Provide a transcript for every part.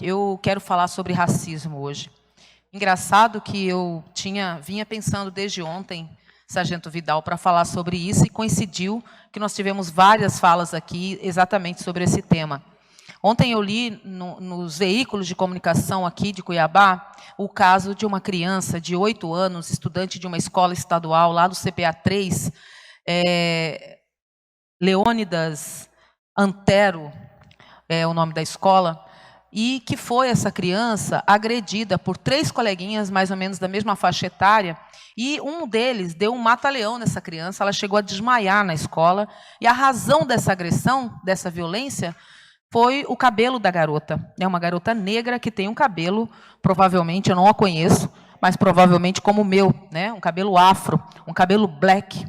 eu quero falar sobre racismo hoje. Engraçado que eu vinha pensando desde ontem, Sargento Vidal, para falar sobre isso, e coincidiu que nós tivemos várias falas aqui exatamente sobre esse tema. Ontem eu li nos veículos de comunicação aqui de Cuiabá o caso de uma criança de 8 anos, estudante de uma escola estadual lá do CPA 3, Leônidas Antero é o nome da escola, e que foi essa criança agredida por 3 coleguinhas mais ou menos da mesma faixa etária, e um deles deu um mata-leão nessa criança, ela chegou a desmaiar na escola, e a razão dessa agressão, dessa violência, foi o cabelo da garota. É uma garota negra que tem um cabelo, provavelmente, eu não a conheço, mas provavelmente como o meu, né? Um cabelo afro, um cabelo black.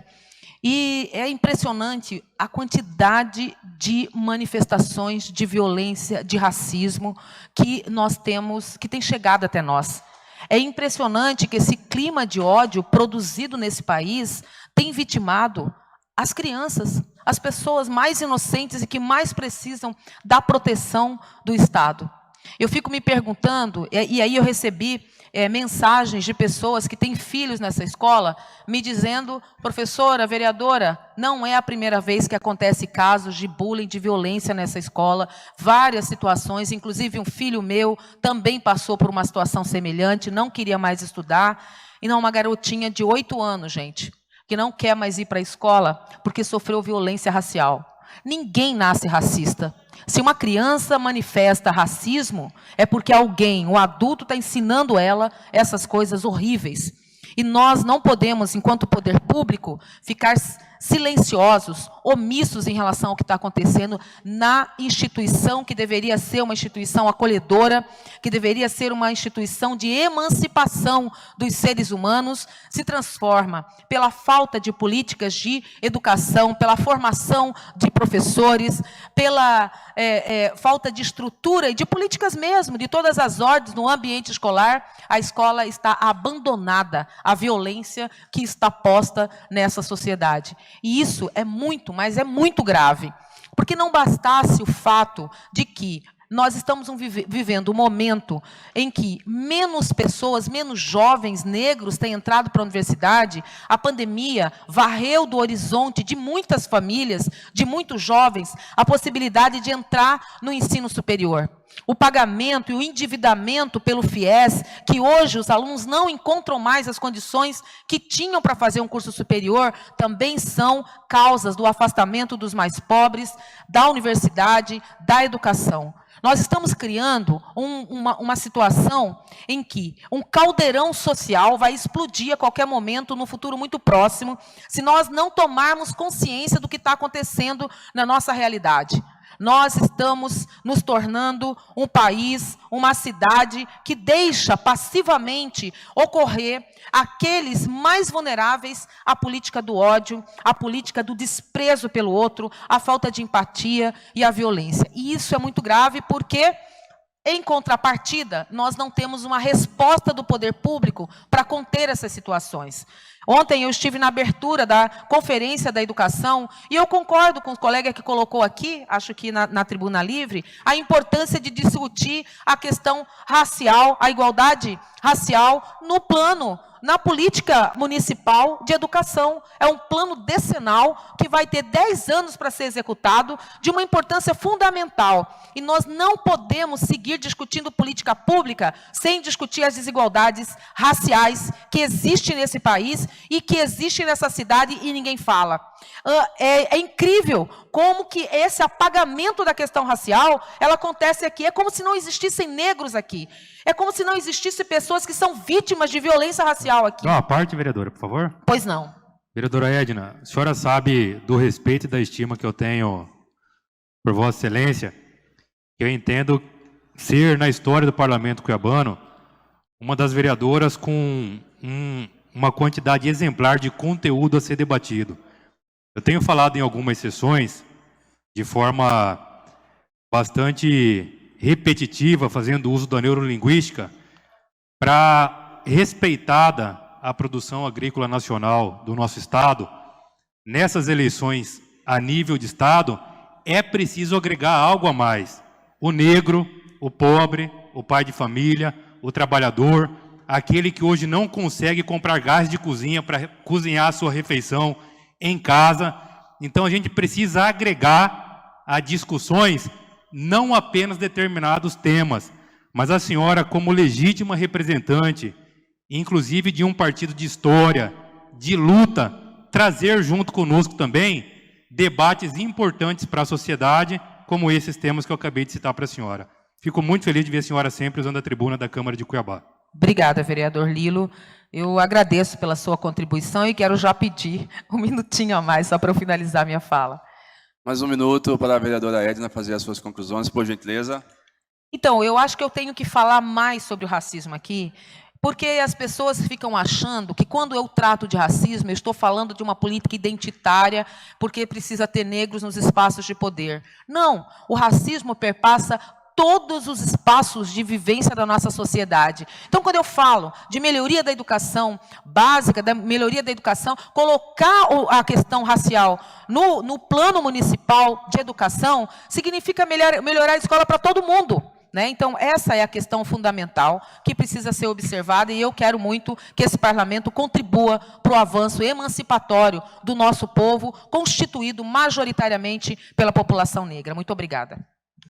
E é impressionante a quantidade de manifestações de violência, de racismo que nós temos, que tem chegado até nós. É impressionante que esse clima de ódio produzido nesse país tem vitimado as crianças, as pessoas mais inocentes e que mais precisam da proteção do Estado. Eu fico me perguntando, e aí eu recebi mensagens de pessoas que têm filhos nessa escola, me dizendo, professora, vereadora, não é a primeira vez que acontece casos de bullying, de violência nessa escola, várias situações, inclusive um filho meu também passou por uma situação semelhante, não queria mais estudar, e não, uma garotinha de 8 anos, gente, que não quer mais ir para a escola porque sofreu violência racial. Ninguém nasce racista. Se uma criança manifesta racismo, é porque alguém, um adulto, está ensinando ela essas coisas horríveis. E nós não podemos, enquanto poder público, ficar silenciosos, omissos em relação ao que está acontecendo na instituição que deveria ser uma instituição acolhedora, que deveria ser uma instituição de emancipação dos seres humanos, se transforma pela falta de políticas de educação, pela formação de professores, pela falta de estrutura e de políticas mesmo, de todas as ordens no ambiente escolar. A escola está abandonada à violência que está posta nessa sociedade. E isso é muito, mas é muito grave. Porque não bastasse o fato de que nós estamos vivendo um momento em que menos pessoas, menos jovens negros têm entrado para a universidade, a pandemia varreu do horizonte de muitas famílias, de muitos jovens, a possibilidade de entrar no ensino superior. O pagamento e o endividamento pelo FIES, que hoje os alunos não encontram mais as condições que tinham para fazer um curso superior, também são causas do afastamento dos mais pobres, da universidade, da educação. Nós estamos criando uma situação em que um caldeirão social vai explodir a qualquer momento, no futuro muito próximo, se nós não tomarmos consciência do que está acontecendo na nossa realidade. Nós estamos nos tornando um país, uma cidade que deixa passivamente ocorrer aqueles mais vulneráveis à política do ódio, à política do desprezo pelo outro, à falta de empatia e à violência. E isso é muito grave porque, em contrapartida, nós não temos uma resposta do poder público para conter essas situações. Ontem eu estive na abertura da Conferência da Educação e eu concordo com o colega que colocou aqui, acho que na Tribuna Livre, a importância de discutir a questão racial, a igualdade racial no plano, na política municipal de educação. É um plano decenal que vai ter 10 anos para ser executado, de uma importância fundamental. E nós não podemos seguir discutindo política pública sem discutir as desigualdades raciais que existem nesse país e que existem nessa cidade e ninguém fala. É incrível como que esse apagamento da questão racial, ela acontece aqui. É como se não existissem negros aqui. É como se não existissem pessoas que são vítimas de violência racial aqui. Uma parte, vereadora, por favor. Pois não. Vereadora Edna, a senhora sabe do respeito e da estima que eu tenho por Vossa Excelência, que eu entendo ser, na história do Parlamento cuiabano, uma das vereadoras com uma quantidade exemplar de conteúdo a ser debatido. Eu tenho falado em algumas sessões, de forma bastante repetitiva, fazendo uso da neurolinguística, para respeitada a produção agrícola nacional do nosso Estado, nessas eleições a nível de Estado, é preciso agregar algo a mais. O negro, o pobre, o pai de família, o trabalhador, aquele que hoje não consegue comprar gás de cozinha para cozinhar a sua refeição em casa. Então, a gente precisa agregar a discussões não apenas determinados temas, mas a senhora, como legítima representante, inclusive de um partido de história, de luta, trazer junto conosco também debates importantes para a sociedade, como esses temas que eu acabei de citar para a senhora. Fico muito feliz de ver a senhora sempre usando a tribuna da Câmara de Cuiabá. Obrigada, vereador Lilo. Eu agradeço pela sua contribuição e quero já pedir um minutinho a mais, só para eu finalizar minha fala. Mais um minuto para a vereadora Edna fazer as suas conclusões, por gentileza. Então, eu acho que eu tenho que falar mais sobre o racismo aqui, porque as pessoas ficam achando que quando eu trato de racismo, eu estou falando de uma política identitária, porque precisa ter negros nos espaços de poder. Não, o racismo perpassa todos os espaços de vivência da nossa sociedade. Então, quando eu falo de melhoria da educação básica, da melhoria da educação, colocar a questão racial no plano municipal de educação, significa melhorar a escola para todo mundo. Então, essa é a questão fundamental que precisa ser observada e eu quero muito que esse parlamento contribua para o avanço emancipatório do nosso povo, constituído majoritariamente pela população negra. Muito obrigada.